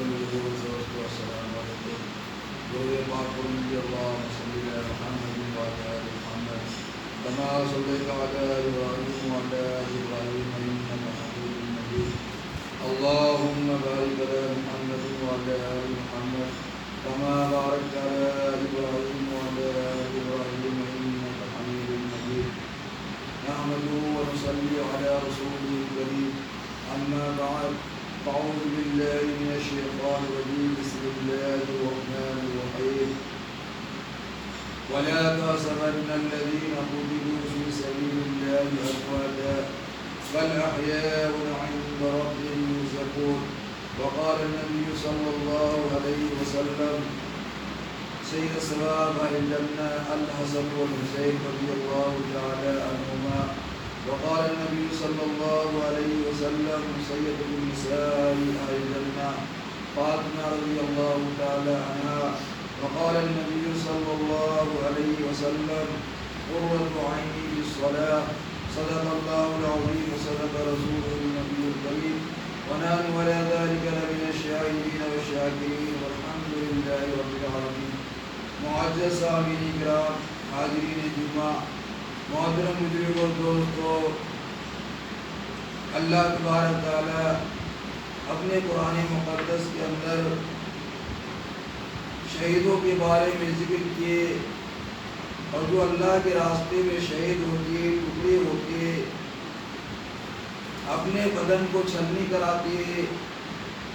والسلام علیکم درود پاک پڑھیں اللهم صل علی محمد وعلى آل محمد كما صليت على إبراهيم وعلى آل إبراهيم إنك حميد مجيد اللهم بارك على محمد وعلى آل محمد كما باركت على إبراهيم وعلى آل إبراهيم إنك حميد مجيد نحمده ونصلي على رسوله الكريم أما بعد أعوذ بالله من الشيطان الرجيم بسم الله الرحمن الرحيم ولا تحسبن الذين قتلوا في سبيل الله أمواتا بل أحياء عند ربهم يرزقون وقال النبي صلى الله عليه وسلم سيد الصحابة الجنة الحسن والحسين رضي الله تعالى عنهما وقال النبي صلى الله عليه وسلم سيد النساء أهل الجنة فاطمة رضي الله تعالى عنها وقال النبي صلى الله عليه وسلم قرة عيني بالصلاة صدق الله العظيم وصدق رسوله النبي الكريم ونحن ولا ذلك لمن الشاهدين والشاكرين والحمد لله رب العالمين معزز سامعین کرام حاضرین جمعہ محترم بزرگوں اور دوستوں اللہ تبارک تعالی اپنے قرآن مقدس کے اندر شہیدوں کے بارے میں ذکر کیے اور جو اللہ کے راستے میں شہید ہوتے ٹکڑے ہوتے اپنے بدن کو چھلنی کراتے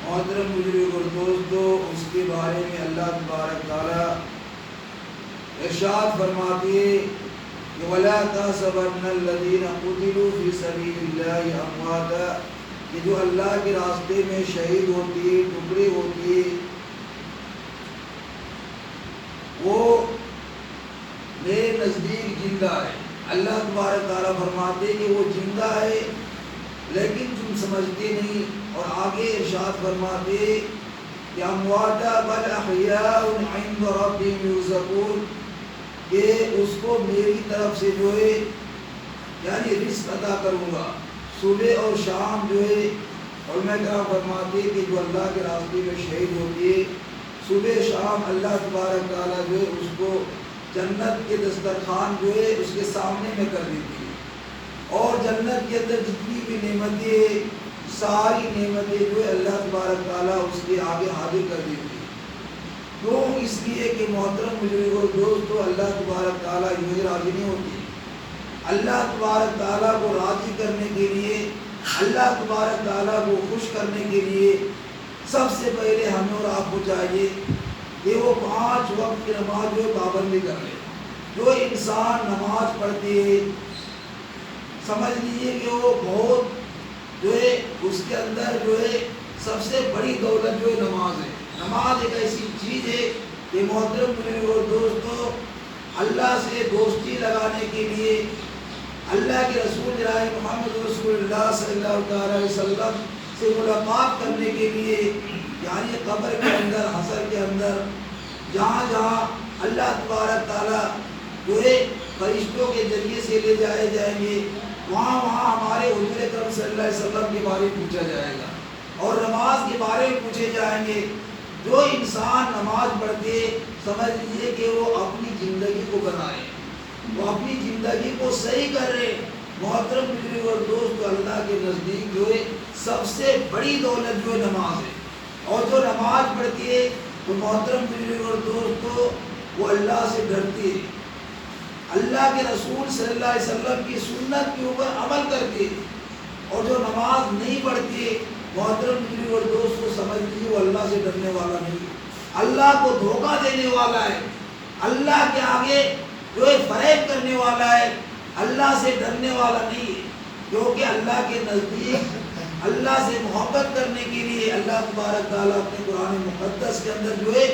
محترم بزرگوں اور دوستوں اس کے بارے میں اللہ تبارک تعالی ارشاد فرماتے کہ وَلَا تَحْسَبَنَّ الَّذِينَ قُتِلُوا فِي سَبِيلِ اللَّهِ أَمْوَاتًا کہ جو اللہ کے راستے میں شہید ہوتی ٹکڑے ہوتی وہ میرے نزدیک زندہ ہے۔ اللہ تبارک تعالیٰ فرماتے کہ وہ زندہ ہے لیکن تم سمجھتے نہیں، اور آگے ارشاد فرماتے کہ امواتا بل احیاء عند ربهم یرزقون کہ اس کو میری طرف سے جو ہے یعنی رزق عطا کروں گا صبح اور شام جو ہے۔ علماء کرام فرماتے کہ جو اللہ کے راستے میں شہید ہوتی ہے صبح شام اللہ تبارک تعالیٰ جو ہے اس کو جنت کے دسترخوان جو ہے اس کے سامنے میں کر دیتی ہے، اور جنت کے اندر جتنی بھی نعمتیں ساری نعمتیں جو ہے اللہ تبارک تعالیٰ اس کے آگے حاضر کر دیتی ہے۔ کیوں؟ اس لیے کہ محترم بزرگوں دوستو اللہ تبارک تعالیٰ یوں ہی راضی نہیں ہوتی۔ اللہ تبارک تعالیٰ کو راضی کرنے کے لیے، اللہ تبارک تعالیٰ کو خوش کرنے کے لیے سب سے پہلے ہمیں اور آپ کو چاہیے کہ وہ 5 وقت کی نماز جو ہے پابندی کر لے۔ جو انسان نماز پڑھتے ہے سمجھ لیجیے کہ وہ بہت جو ہے اس کے اندر جو ہے سب سے بڑی دولت جو ہے نماز ہے۔ نماز ایک ایسی چیز ہے کہ محترم بزرگوں دوستو اللہ سے دوستی لگانے کے لیے، اللہ کے رسول جناب محمد رسول اللہ صلی اللہ علیہ وسلم سے ملاقات کرنے کے لیے، یعنی قبر کے اندر حشر کے اندر جہاں جہاں اللہ تبارک تعالیٰ جو ہے فرشتوں کے ذریعے سے لے جائے جائیں گے، وہاں ہمارے حضور اکرم صلی اللہ علیہ وسلم کے بارے میں پوچھا جائے گا اور نماز کے بارے میں پوچھے جائیں گے۔ جو انسان نماز پڑھتے سمجھ لیجیے کہ وہ اپنی زندگی کو بنائے، وہ اپنی زندگی کو صحیح کر رہے۔ محترم بزرگ اور دوست اللہ کے نزدیک جو ہے سب سے بڑی دولت جو ہے نماز ہے، اور جو نماز پڑھتی ہے تو محترم بزرگ اور دوستو وہ اللہ سے ڈرتی ہے، اللہ کے رسول صلی اللہ علیہ وسلم کی سنت کے اوپر عمل کرتی ہے۔ اور جو نماز نہیں پڑھتی ہے محترم بزرگ اور دوستو سمجھ لیجیے وہ اللہ سے ڈرنے والا نہیں ہے، اللہ کو دھوکہ دینے والا ہے، اللہ کے آگے جو ہے فریب کرنے والا ہے، اللہ سے ڈرنے والا نہیں ہے۔ کیونکہ اللہ کے نزدیک اللہ سے محبت کرنے کے لیے اللہ تبارک تعالیٰ اپنے قرآن مقدس کے اندر جو ہے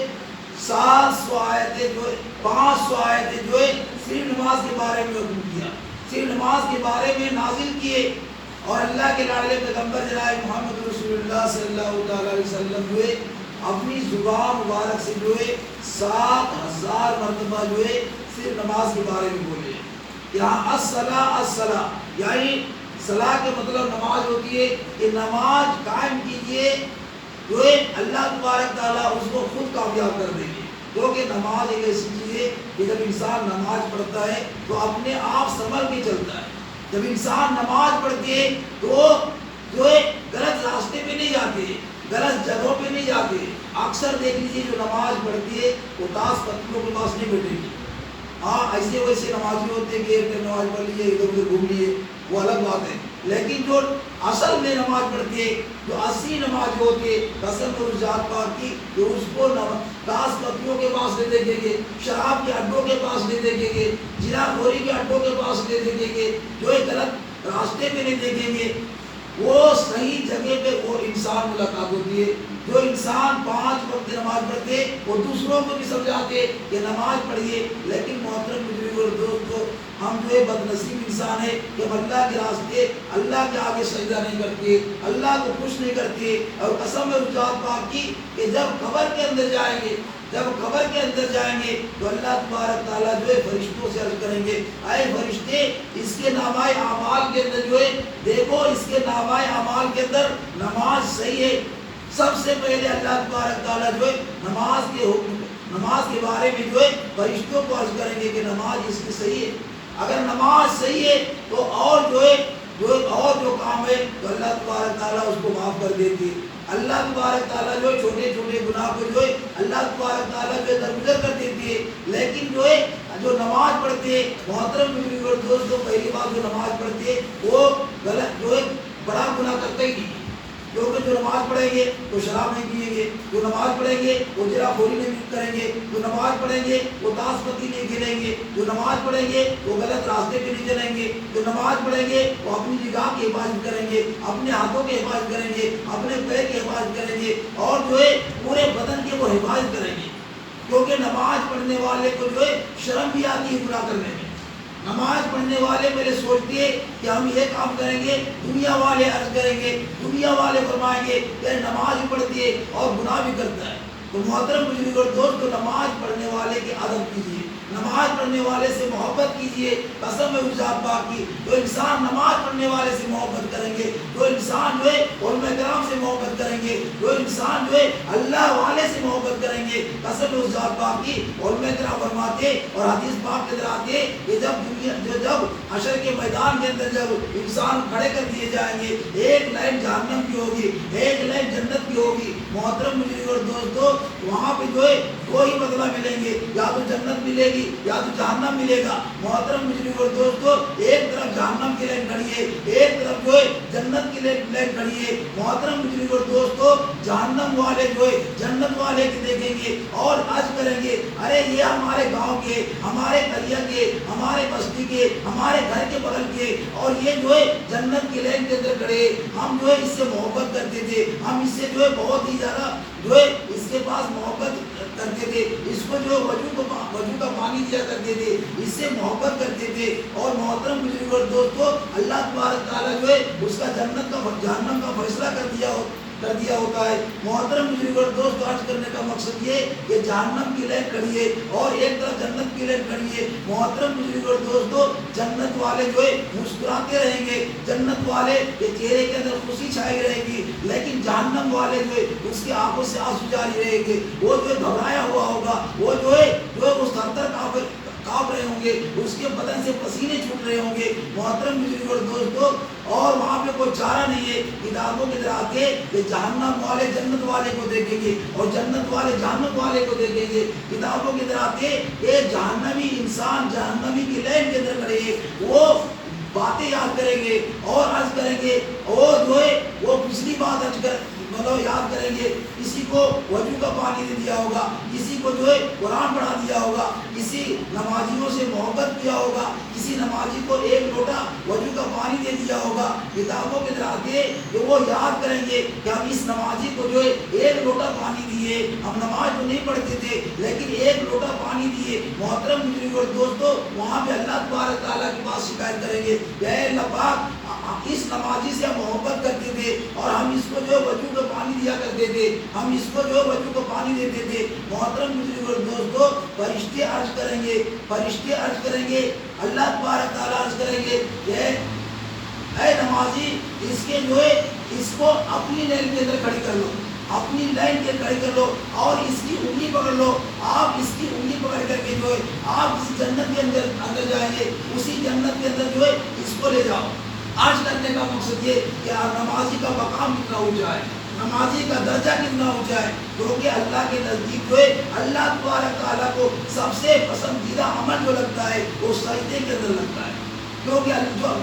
700 آیتیں جو ہے 500 آیتیں جو ہے صرف نماز کے بارے میں حکم کیا، صرف نماز کے بارے میں نازل کیے۔ اور اللہ کے لاڈلے پیغمبر جناب محمد رسول اللہ صلی اللہ علیہ وسلم جو ہے اپنی زبان مبارک سے جو ہے 7000 مرتبہ جو ہے صرف نماز کے بارے میں بولے۔ یہاں الصلاۃ یعنی صلاح کے مطلب نماز ہوتی ہے کہ نماز قائم کیجئے جو ہے اللہ تبارک تعالیٰ اس کو خود کامیاب کر دیں گے. کیونکہ نماز ایک ایسی چیز ہے کہ جب انسان نماز پڑھتا ہے تو اپنے آپ سنبھل کے چلتا ہے. جب انسان نماز پڑھتے ہے تو جو ہے غلط راستے پہ نہیں جاتے, غلط جگہوں پہ نہیں جاتے. اکثر دیکھ لیجیے جو نماز پڑھتی ہے وہ داس پتلوں کے پاس نہیں بیٹھے گی. ہاں ایسے ویسے نمازی ہوتے ہیں کہ ایک ٹائم نماز پڑھ لیے ادھر ادھر گھوم لیے, وہ الگ بات ہے. لیکن جو اصل میں نماز پڑھتے ہیں, جو اصلی نماز ہوتے ہیں, قسم اور ذات پاک کی, جو اس کو داس پتلوں کے پاس نہیں دیکھیں گے, شراب کے اڈوں کے پاس نہیں دیکھیں گے, جنا خوری کے اڈوں کے پاس نہیں دیکھیں گے, جو ایک غلط راستے پہ نہیں دیکھیں گے. وہ صحیح جگہ پہ وہ انسان ملاقات ہوتی ہے. جو انسان 5 وقت نماز پڑھتے وہ دوسروں کو بھی سمجھاتے کہ نماز پڑھیے. لیکن محترم بزرگ اور دوستو, ہم جو ہے بد نصیب انسان ہے کہ ہم اللہ کے راستے, اللہ کے آگے سجدہ نہیں کرتے, اللہ کو خوش نہیں کرتے. اور قسم ہے اس ذات پاک کی کہ جب قبر کے اندر جائیں گے, جب قبر کے اندر جائیں گے تو اللہ تبارک تعالیٰ جو ہے فرشتوں سے عرض کریں گے, اے فرشتے اس کے نامہ اعمال کے اندر جو ہے دیکھو, اس کے نامہ اعمال کے اندر نماز صحیح ہے. سب سے پہلے اللہ تبارک تعالیٰ جو ہے نماز کے بارے میں جو ہے فرشتوں کو عرض کریں گے کہ نماز اس کی صحیح ہے. اگر نماز صحیح ہے تو اور جو ہے اور جو کام ہے تو اللہ تبارک تعالیٰ اس کو معاف کر دیتی ہے. اللہ تبارک تعالیٰ جو ہے چھوٹے چھوٹے گناہ کو جو ہے اللہ تبارک تعالیٰ جو ہے درگزر کر دیتی ہے. لیکن جو ہے جو نماز پڑھتے ہیں محترم بزرگ اور دوستوں, پہلی بات جو نماز پڑھتے ہیں وہ غلط جو ہے بڑا گناہ کرتے ہی نہیں. کیونکہ جو نماز پڑھیں گے وہ شراب نہیں پیئیں گے, جو نماز پڑھیں گے وہ جرا خوری نہیں کریں گے, جو نماز پڑھیں گے وہ داس پتی نہیں کھیلیں گے, جو نماز پڑھیں گے وہ غلط راستے پہ نہیں چلیں گے, جو نماز پڑھیں گے وہ اپنی نگاہ کی حفاظت کریں گے, اپنے ہاتھوں کی حفاظت کریں گے, اپنے پیر کی حفاظت کریں گے, اور جو ہے پورے بدن کی وہ حفاظت کریں گے. کیونکہ نماز پڑھنے والے کو جو ہے شرم بھی آتی ہے گناہ کرنے میں. نماز پڑھنے والے پہلے سوچتے ہیں کہ ہم یہ کام کریں گے, دنیا والے عرض کریں گے, دنیا والے فرمائیں گے کہ نماز بھی پڑھتی ہے اور گناہ بھی کرتا ہے. تو محترم بزرگ اور دوست, نماز پڑھنے والے کی ادب کیجیے, نماز پڑھنے والے سے محبت کیجیے. قسم ہے اس ذات پاک کی, جو انسان نماز پڑھنے والے سے محبت کریں گے, جو انسان جو ہے علماء کرام سے محبت کریں گے, جو انسان جو ہے اللہ والے سے محبت کریں گے, قسم ہے اس ذات پاک کی, علماء کرام فرماتے اور حدیث پاک کے اندر آتے کہ جب حشر کے میدان کے اندر جب انسان کھڑے کر دیے جائیں گے, ایک لائن جہنم کی ہوگی, ایک لائن جنت کی ہوگی. محترم بزرگ اور دوستو, وہاں پہ جو ہے دو ہی بدلہ ملیں گے, یا تو جنت ملے گی یا تو جہنم ملے گا. محترم بزرگ اور دوستو, ایک طرف جہنم کی لائن کھڑی ہے, ایک طرف جو ہے جنت کی لائن کھڑی ہے. محترم بزرگ اور دوستو, جہنم والے جو ہے جنت والے کے دیکھیں گے اور عرض کریں گے, ارے یہ ہمارے گاؤں کے, ہمارے دریا کے, ہمارے بستی کے, ہمارے گھر کے بغل کے, اور یہ جو ہے جنت کی لائن کے اندر کھڑے, ہم جو ہے اس سے محبت کرتے تھے, ہم اس سے جو ہے بہت ہی زیادہ جو ہے اس کے پاس محبت کرتے تھے, اس کو جو وضو کا پانی دیا کرتے تھے, اس سے محبت کرتے تھے. اور محترم بزرگ اور دوستو, اللہ تبارک تعالیٰ جو ہے اس کا جہنم کا فیصلہ کر دیا ہوتا ہے. محترم بزرگ اور دوست, عرض کرنے کا مقصد یہ کہ جہنم کی لائن کھڑی ہے اور ایک طرف جنت کی لائن کھڑی ہے. محترم بزرگ اور دوستو, جنت والے جو ہے مسکراتے رہیں گے, جنت والے کے چہرے کے اندر خوشی چھائی رہے گی. لیکن جہنم والے جو ہے اس کی آنکھوں سے آنسو جاری رہیں گے, وہ جو ہے گھبرایا ہوا ہوگا, وہ جو ہے اس تھر کانپ رہے ہوں گے, اس کے بدن سے پسینے چھوٹ رہے ہوں گے. محترم بزرگ اور دوستو, اور وہاں پہ کوئی چارہ نہیں ہے. کتابوں کے اندر آتے کہ جہنم والے جنت والے کو دیکھیں گے اور جنت والے جہنم والے کو دیکھیں گے. کتابوں کے اندر آتے کہ جہنمی انسان جہنمی کی لائن کے اندر کھڑے, وہ باتیں یاد کریں گے اور عرض کریں گے, اور جو ہے وہ پچھلی بات یاد کریں گے. کسی کو وضو کا پانی دے دیا ہوگا, کسی کو جو ہے قرآن پڑھا دیا ہوگا, کسی نمازیوں سے محبت کیا ہوگا, کسی نمازی کو ایک لوٹا وضو کا پانی دے دیا ہوگا. کتابوں کے اندر آتے کہ وہ یاد کریں گے کہ ہم اس نمازی کو جو ہے ایک لوٹا پانی دیے, ہم نماز تو نہیں پڑھتے تھے لیکن ایک لوٹا پانی دیے. محترم بزرگ اور دوستو, وہاں پہ اللہ تبارک تعالیٰ کے پاس شکایت کریں گے, اے اللہ پاک, اس نمازی سے ہم محبت کرتے تھے اور ہم اس کو جو وضو کا پانی دیا کرتے تھے, ہم اس کو جو وضو کا پانی دیتے تھے. محترم بزرگ اور دوستو, فرشتے عرض کریں گے, اللہ تبارک تعالیٰ عرض کریں گے کہ اے نمازی, اس کے جو ہے اس کو اپنی لائن کے اندر کھڑی کر لو, اپنی لائن کے کھڑے کر لو اور اس کی انگلی پکڑ لو. آپ اس کی انگلی پکڑ کر کے جو ہے آپ اس جنت کے اندر جائیں گے, اسی جنت کے اندر جو ہے اس کو لے جاؤ. آج کرنے کا مقصد یہ کہ نمازی کا مقام کتنا اونچا ہے, نمازی کا درجہ کتنا اونچا ہے, کیونکہ اللہ کے نزدیک جو ہے اللہ تبارک تعالیٰ کو سب سے پسندیدہ عمل جو لگتا ہے وہ سجدے کے اندر لگتا ہے. کیونکہ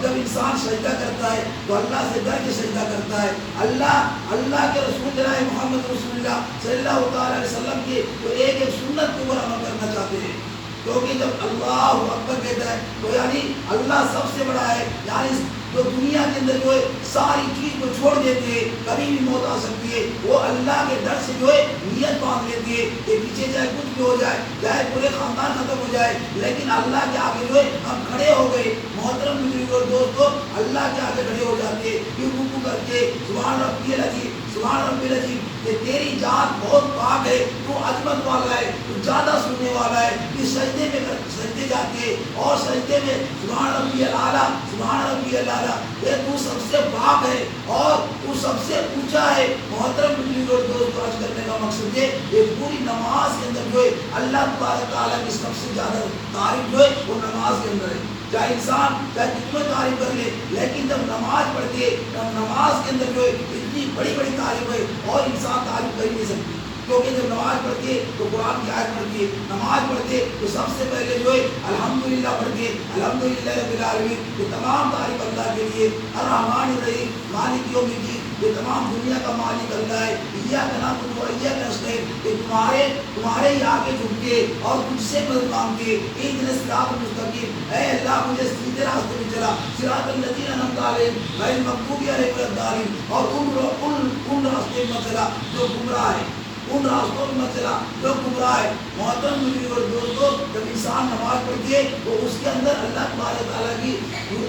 جب انسان سجدہ کرتا ہے تو اللہ سے ڈر کے سجدہ کرتا ہے. اللہ کے رسول جناب محمد رسول اللہ صلی اللہ تعالیٰ علیہ وسلم کی تو ایک ایک سنت کے اوپر عمل کرنا چاہتے ہیں. کیونکہ جب اللہ اکبر کہتا ہے تو یعنی اللہ سب سے بڑا ہے, یعنی جو دنیا کے اندر جو ہے ساری چیز کو چھوڑ دیتے ہیں, کبھی بھی موت آ سکتی ہے, وہ اللہ کے ڈر سے جو ہے نیت باندھ لیتی ہے کہ پیچھے چاہے کچھ بھی ہو جائے, چاہے پورے خاندان ختم ہو جائے, لیکن اللہ کے آگے جو ہے ہم کھڑے ہو گئے. محترم بزرگوں اور دوستوں, اللہ کے آگے کھڑے ہو جاتے ہیں, پھر رکوع کر کے سبحان ربی العظیم سبحان ربی العظیم, کہ تیری ذات بہت پاک ہے, تو عظمت والا ہے, تو زیادہ سننے والا ہے. پھر سجدے میں سجدے جاتے ہیں اور سجدے میں سبحان ربی الاعلیٰ سبحان ربی الاعلیٰ, یہ تو سب سے پاک ہے اور تو سب سے اونچا ہے. محترم بزرگوں اور دوستوں, آج کرنے کا مقصد یہ پوری نماز کے اندر جو ہے اللہ تبارک تعالیٰ کی سب سے زیادہ تعریف جو ہے وہ نماز کے اندر ہے. چاہے انسان چاہے کتنے تعریف کر لے, لیکن جب نماز پڑھتے تب نماز کے اندر جو ہے اتنی بڑی بڑی تعریف ہے اور انسان تعریف کر ہی نہیں سکتی. کیونکہ جب نماز پڑھتے ہیں تو قرآن کی آیت پڑھتے ہیں, نماز پڑھتے تو سب سے پہلے جو ہے الحمدللہ پڑھتے ہیں, الحمدللہ رب العالمین, یہ تمام تعریف اللہ کے لیے. الرحمن الرحیم مالک یوم الدین, یہ تمام دنیا کا مالک اللہ ہے. ایاک نعبد و ایاک نستعین, کہ تمہارے ہی آگے جھکتے اور تجھ سے مدد مانگتے. اہدنا الصراط المستقیم, اے اللہ مجھے سیدھے راستے میں چلا. صراط الذین انعمت علیہم غیر المغضوب علیہم ولا الضالین, اور ان راستے میں چلا جو گمراہ ہے, ان راستوں میں مت چلا جو گمراہ ہے. محترم بزرگوں اور دوستوں, جب انسان نماز پڑھتی ہے تو اس کے اندر اللہ تبارک تعالیٰ کی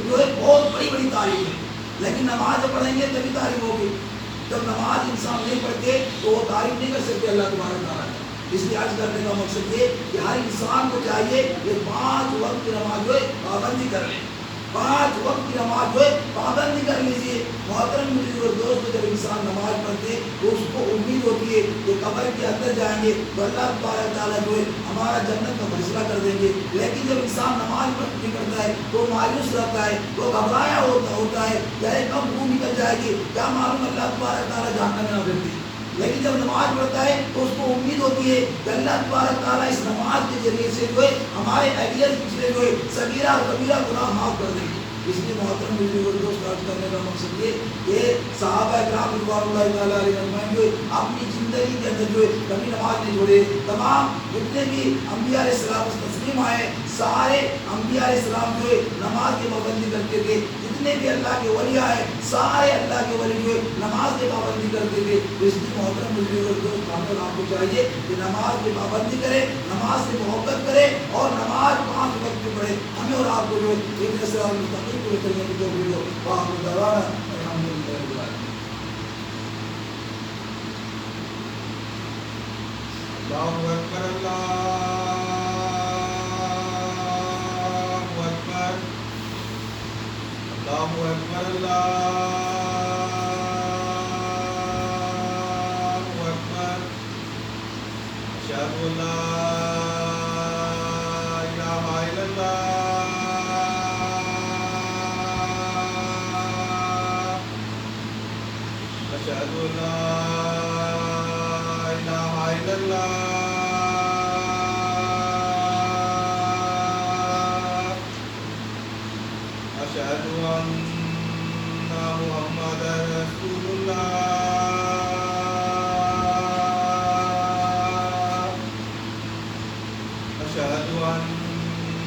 جو ہے بہت بڑی بڑی تعریف ہے. لیکن نماز جب پڑھیں گے تبھی تعریف ہوگی. جب نماز انسان نہیں پڑھتے تو وہ تعریف نہیں کر سکتے اللہ تبارک تعالیٰ کی. اس لیے آج کرنے کا مقصد یہ کہ ہر انسان کو چاہیے کہ 5 وقت کی نماز جو ہے پابندی کر لیں. 5 وقت کی نماز جو ہے پابندی کر لیجیے. محترم بزرگوں اور دوستوں, جب انسان نماز پڑھتے تو اس کو امید ہوتی ہے کہ قبر کے اندر جائیں گے تو اللہ تبارک تعالیٰ جو ہے ہمارا جنت کا فیصلہ کر دیں گے. لیکن جب انسان نماز نہیں کرتا ہے تو مایوس رہتا ہے, تو گھبرایا ہوتا ہے, چاہے کب روح نکل جائے گی, کیا معلوم اللہ تبارک تعالیٰ جہنم میں نہ پھر دے. لیکن جب نماز پڑھتا ہے تو اس کو امید ہوتی ہے کہ اللہ تبارک تعالیٰ اس نماز کے ذریعے سے جو ہے ہمارے اگلے پچھلے جو ہے صغیرہ اور کبیرہ گناہ معاف کر دیں گے. اس لیے محترم بزرگوں اور دوست, آج کرنے کا مقصد یہ کہ صحابہ کرام رضوان اللہ تعالیٰ علیہ اجمعین جو ہے اپنی زندگی کے اندر جو ہے کبھی نماز نہیں چھوڑے. تمام جتنے بھی انبیاء علیہ السلام تسلیم آئے, سارے انبیاء علیہ السلام جو ہے نماز کی پابندی کرتے تھے. جتنے بھی اللہ کے ولی آئے سارے اللہ کے ولی جو ہے نماز کی پابندی کرتے تھے. اس لیے محترم بزرگوں اور دوست, آپ کو چاہیے کہ نماز کی پابندی کرے, نماز سے محبت کرے اور نماز 5 وقت میں پڑھے. ہمیں اور آپ کو جو ہے ایک صراط مستقیم پورے کرنے کی توفیق ہو. وآخر دعوانا الحمدللہ رب العالمین. اللہ اکبر اللہ اکبر اللہ اکبر اللہ اکبر. اشہد ان لا الہ الا اللہ اشہد ان لا الہ الا اللہ اشہد ان محمد رسول اللہ اشہد ان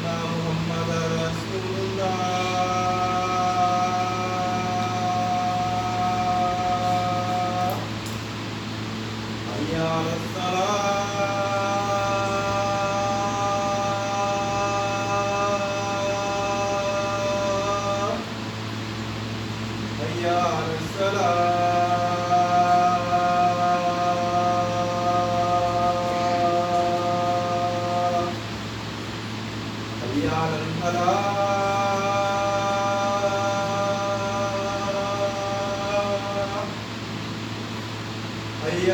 محمد رسول اللہ. حی علی الصلاۃ حی علی الصلاۃ حی علی الفلاح حی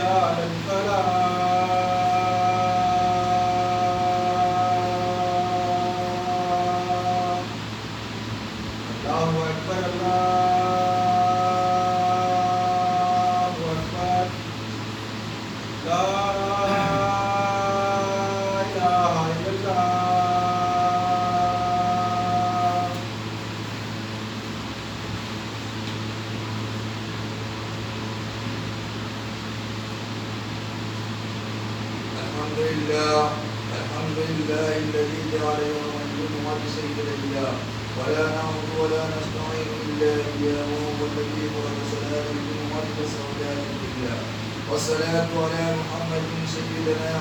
إله إلا الله. الحمد لله الذي جعل يوم الجمعة سيد الأيام ولا نعبد ولا نستعين إلا إياه وهو الذي فرض صلاة الجمعة كصلاة الإله والصلاة على محمد سيدنا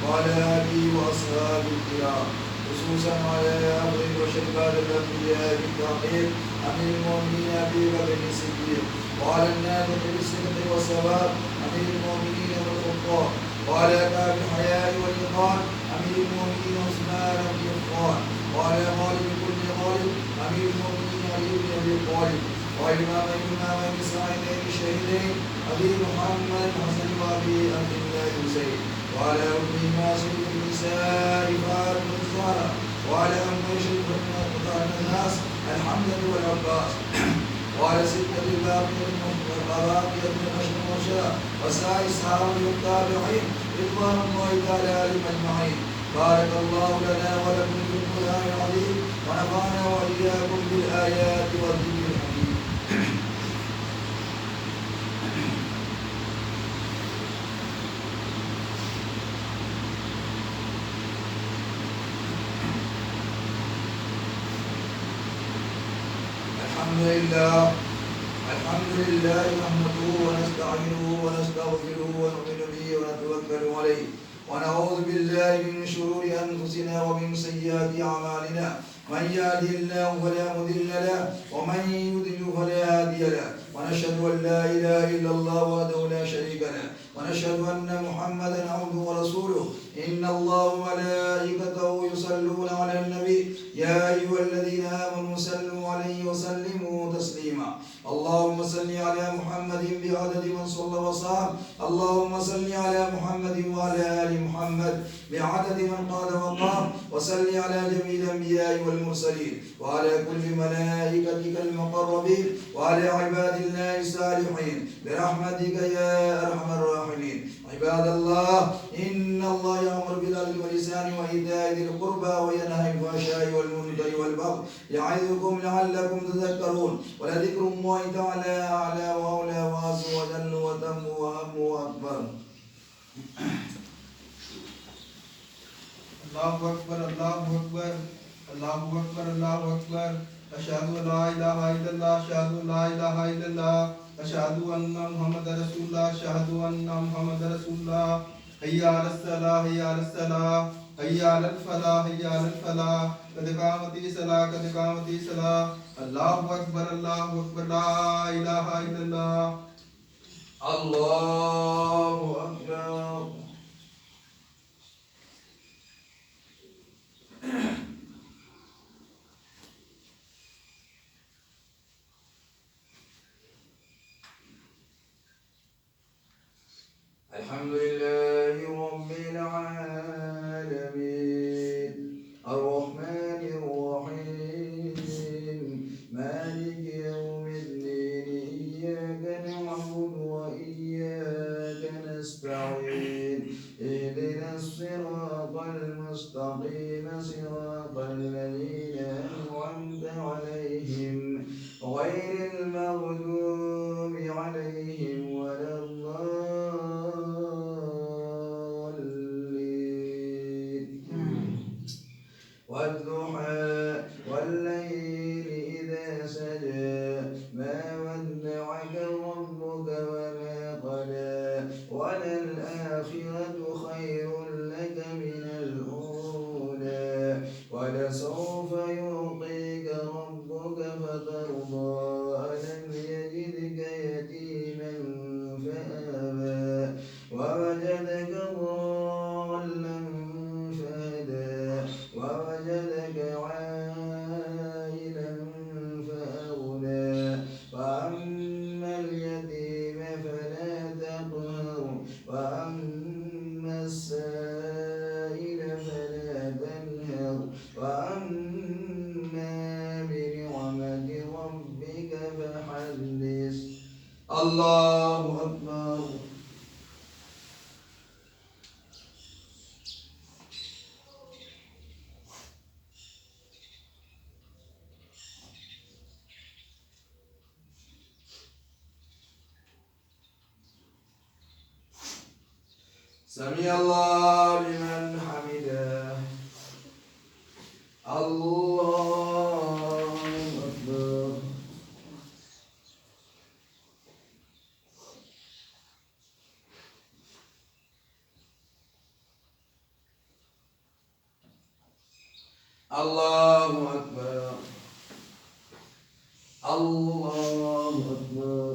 وعلى آله وأصحابه الكرام خصوصا على أفضل البشر بعد الأنبياء بالتعقيب أمير المؤمنين أبي بكر الصديق وعلى الناطق بالصدق والصواب أمير المؤمنين والخطاب وعلى باب الحياء والإقام أمير المؤمنين عثمان بن عفان وعلى غالب كل غالب أمير المؤمنين علي بن أبي طالب وإمامين سعيدين الشهيدين أبي محمد الحسن وأبي عبد الله الحسين وعلى أمهما سيد النساء فاطمة الزهراء وعلى أمه شيخ الناس الحمد والعباس وعلى ستة الباقية من أشهر وشاء وسائر الصحابة والتابعين رضوان الله تعالى عليهم أجمعين. بارك الله لنا ولكم في القرآن العظيم ونفعنا وإياكم بالآيات والذكر الحكيم. الحمد لله نحمده ونستعينه ونستغفره ونؤمن به ونتوكل عليه ونعوذ بالله من شرور أنفسنا ومن سيئات أعمالنا من يهده الله فلا مضل له ومن يضلل فلا هادي له ونشهد أن لا إله إلا الله وحده لا شريك له ونشهد أن محمدا عبده ورسوله إن الله وملائكته يصلون على النبي يا أيها الذين آمنوا صلوا عليه وسلموا تسليما. اللهم صل على محمد بعدد من صلى وصام. اللهم صل على محمد وعلى آل محمد بعدد من قال وقام وصل على جميع الأنبياء والمرسلين وعلى كل ملائكتك المقربين وعلى عباد الله الصالحين برحمتك يا أرحم الراحمين. عباد الله إن الله يأمر بالعدل والإحسان وإيتاء ذي القربى وينهى عن الفحشاء والمنكر والبغي يعظكم لعلكم تذكرون ولذكر الله تعالى أعلى وأولى وأعز وجل وتم وأهم وأكبر. الله أكبر الله أكبر الله أكبر الله أكبر. أشهد أن لا إله إلا الله أشهد أن لا إله إلا الله أشهد أن محمد رسول الله أشهد أن محمد رسول الله. حي على الصلاة حي على الصلاة حي على الفلاح حي على الفلاح قد قامت الصلاة قد قامت الصلاة. الله أكبر الله أكبر لا إله إلا الله. الله أكبر. الحمد لله رب العالمين الرحمن الرحيم مالك يوم الدين إياك نعبد وإياك نستعين اهدنا الصراط المستقيم صراط الذين أنعمت عليهم غير المغضوب عليهم ولا الضالين. والضحى والليل إذا سجى ما ودعك ربك وما قلى وللآخرة خير لك من الأولى ولسوف يعطيك ربك فترضى ألم يجدك يتيما فآوى ووجدك ضالا فهدى ووجدك عائلا فأغنى فأما اليتيم فلا تقهر وأما السائل فلا تنهر وأما بنعمة ربك فحدث. الله أكبر. سمع الله لمن حمده. الله أكبر. الله أكبر. الله أكبر.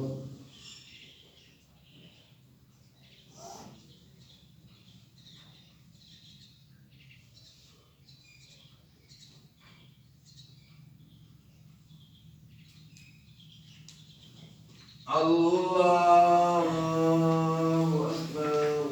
الله أكبر.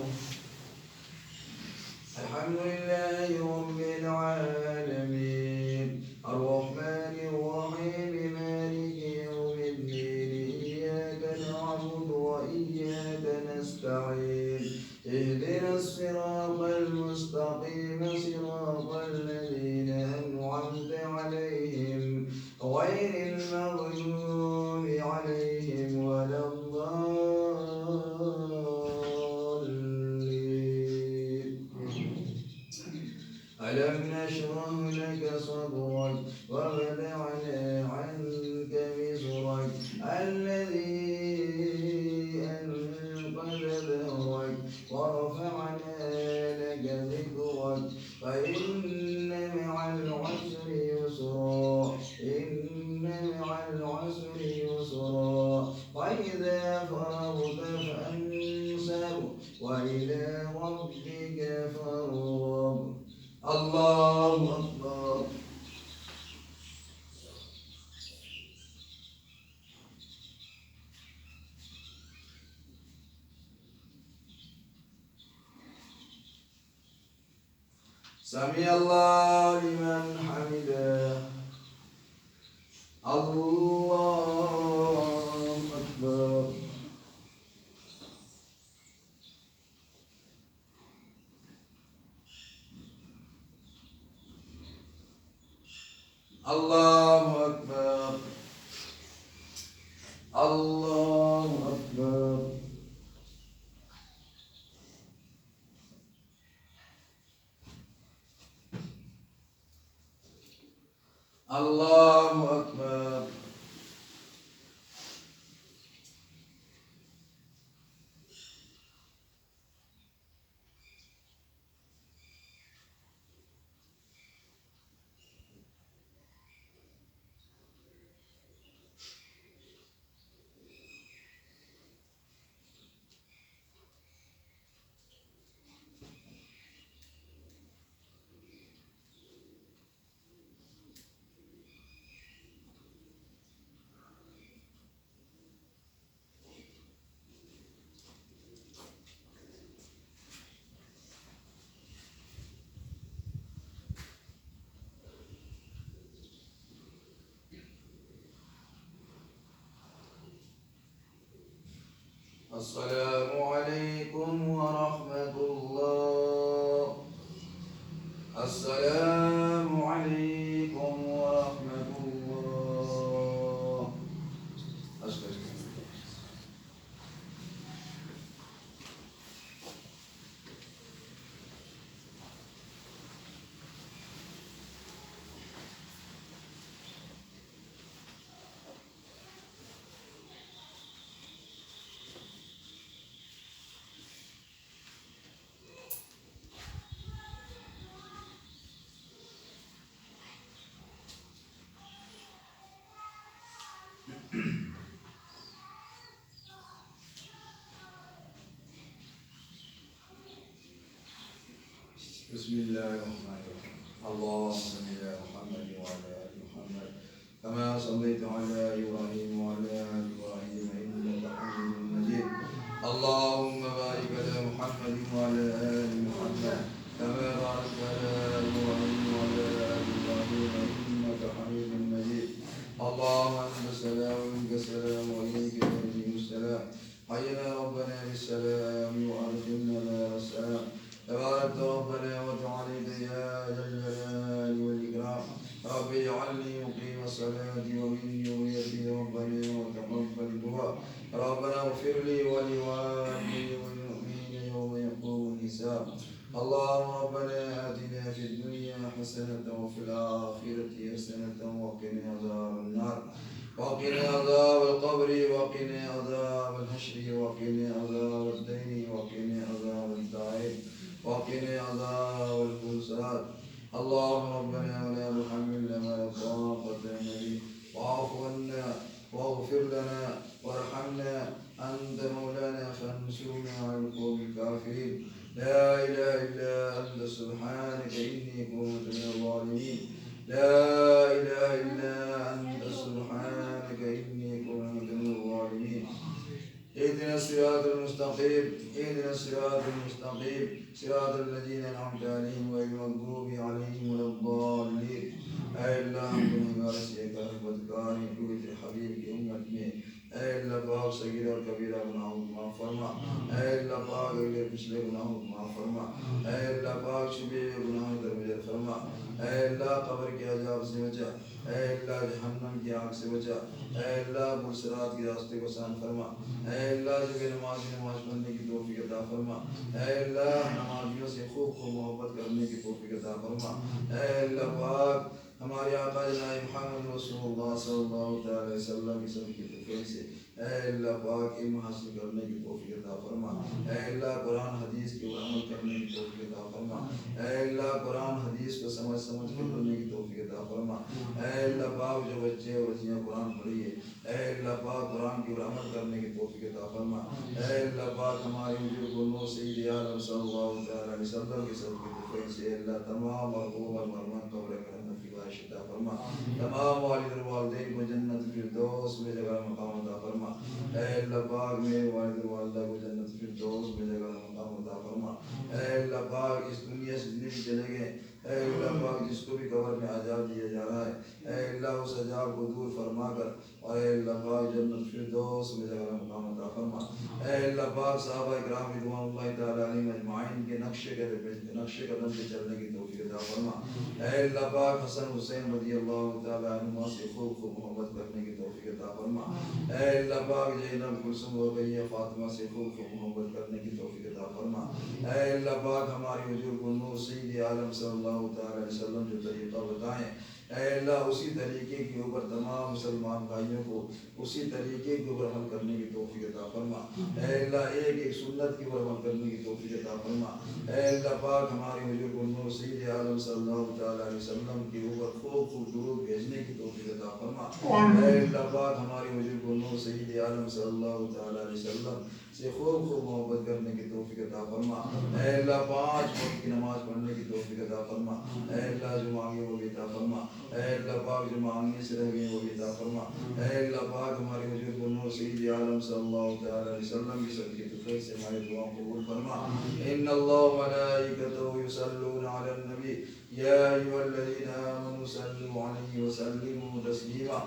الحمد لله رب العالمين الرحمن الرحيم مالك يوم الدين إياك نعبد وإياك نستعين اهدنا الصراط المستقيم صراط الذين أنعمت عليهم غير المغضوب عليهم ولا الضالين. ألم نشرح لك صدرك ووضعنا عنك وزرك الذي أنقض ظهرك ورفعنا لك ذكرك فإن مع العسر يسرا إن مع العسر يسرا فإذا فرغت فانصب وإلى ربك فارغب. الله أكبر. سمع الله لمن حمده. الله أكبر. الله أكبر. الله أكبر. الله أكبر. السلام عليكم ورحمة الله. السلام عليكم ورحمة الله. أشكرك. بسم الله الرحمن الرحيم. اللهم صل على محمد وعلى آل محمد كما صليت على إبراهيم وعلى آل إبراهيم إنك حميد مجيد. اللهم بارك على محمد وعلى آل محمد كما باركت على إبراهيم وعلى آل إبراهيم إنك حميد مجيد. اللهم أنت السلام ومنك السلام وإليك يرجع السلام. حينا ربنا بالسلام وأرجلنا دار السلام. تبارك ربنا وتعالى يا ذا الجلال والإكرام. رب اجعلني مقيم الصلاة ومن ذريتي ربنا وتقبل دعاء. ربنا اغفر لي ولوالدي والمؤمنين يوم يقوم الحساب. حسنة وفي الآخرة حسنة وقنا عذاب النار وقنا عذاب القبر وقنا عذاب الحشر وقنا عذاب الدين وقنا عذاب الدائن وقنا عذاب الفساد اللهم ربنا ولا تحملنا ما لا طاقة لنا به واعف عنا واغفر لنا وارحمنا أنت مولانا فانصرنا على القوم الكافرين لا إله إلا أنت سبحانك إني كنت من الظالمين لا إله إلا أنت سبحانك إني كنت من الظالمين اهدنا الصراط المستقيم اهدنا الصراط المستقيم صراط الذين أنعمت عليهم غير المغضوب عليهم ولا الضالين اے اللہ ہم تمہیں غرض سے رحمتگار ہیں تو حبیب کی امت میں اے اللہ پاک صغیر اور کبیرہ گناہوں کو معاف فرما اے اللہ پاک اگلے پچھلے گناہوں کو معاف فرما اے اللہ پاک شبے گناہوں درگزر فرما اے اللہ قبر کے عذاب سے بچا اے اللہ جہنم کی آگ سے بچا اے اللہ برصراط کے راستے کو آسان فرما اے اللہ جو نمازی نماز پڑھنے کی توفیق عطا فرما اے اللہ نمازیوں سے خوب خوب محبت کرنے کی توفیق عطا فرما اے اللہ پاک ہمارے آقا جناب محمد رسول اللہ صلی اللہ علیہ وسلم کی سب کی توفیق سے اے اللہ پاک علم حاصل کرنے کی توفیق عطا فرما اے اللہ قرآن حدیث کے عمل کرنے کی توفیق عطا فرما اے اللہ قرآن حدیث کو سمجھ سمجھ کے پڑھنے کی توفیق عطا فرما اے اللہ پاک جو بچے اور بچیاں قرآن پڑھی ہے اے اللہ پاک قرآن کی عمل کرنے کی توفیق عطا فرما اے اللہ پاک ہمارے بزرگ نور سید عالم صلی اللہ علیہ وسلم کی سب کی توفیق سے اے اللہ تمام مرحوم اور مرحوم قبر کرنے کی بارش عطا فرما تمام والد اور والدین کو جنت الفردوس میں جگہ مقام عطا فرما اے اللہ پاک میرے والد اور والدہ کو جنت الفردوس میں جگہ مقام عطا فرما اے اللہ پاک اس دنیا سے زندگی چلے گئے اے اللہ پاک جس کو بھی قبر میں عذاب دیا جا رہا ہے اے اللہ اس عذاب کو دور فرما کر اور اے اللہ پاک جنت الفردوس میں جگہ مقام عطا فرما اے اللہ پاک صحابہ اکرام رضوان اللہ تعالی علیہم اجمعین کے نقش قدم پہ چلنے کی توفیق عطا فرما اے اللہ پاک حسن حسین رضی اللہ تعالی عنہما سے خوب خوب محبت کرنے کی توفیق عطا فرما اے اللہ پاک زینب کلثوم رقیہ فاطمہ سے خوب خوب محبت کرنے کی توفیق عطا فرما اے اللہ پاک ہماری بزرگ نور سید عالم صلی اللہ تعالی علیہ وسلم جو طریقہ بتائیں اے اللہ اسی طریقے کے اوپر تمام مسلمان بھائیوں کو اسی طریقے کے اوپر عمل کرنے کی توفیق عطا فرما اے اللہ ایک ایک سنت کے اوپر عمل کرنے کی توفیق عطا فرما اے اللہ پاک ہمارے بزرگ نور سید عالم صلی اللہ تعالی علیہ وسلم کے اوپر خوب خوب درود بھیجنے کی توفیق عطا فرما اے اللہ پاک ہمارے بزرگ نور سید عالم صلی اللہ تعالی علیہ وسلم سے خوب خوب محبت کرنے کی توفیق عطا فرما اے اللہ 5 وقت کی نماز پڑھنے کی توفیق عطا فرما اے اللہ جو مانگے وہ بھی عطا فرما اے اللہ پاک جو مانگنے سے رہ گئے وہ بھی عطا فرما اے اللہ پاک ہمارے بزرگ نور سید عالم صلی اللہ تعالی علیہ وسلم کی سب کی توفیق سے ہماری دعاؤں کو قبول فرما ان اللہ ملائکتہ یصلون علی النبی یا ایھا الذین آمنوا صلوا علیہ وسلموا تسلیما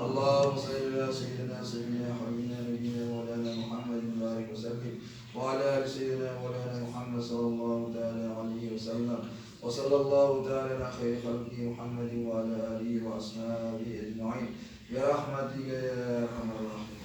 اللهم صل علی سیدنا حبیبنا نبینا مولانا محمد بارک وسلم وعلى آل سيدنا مولانا محمد صلى الله تعالى عليه وسلم وصلى الله تعالى على خير خلقه محمد وعلى آله وأصحابه أجمعين برحمتك يا أرحم الراحمين.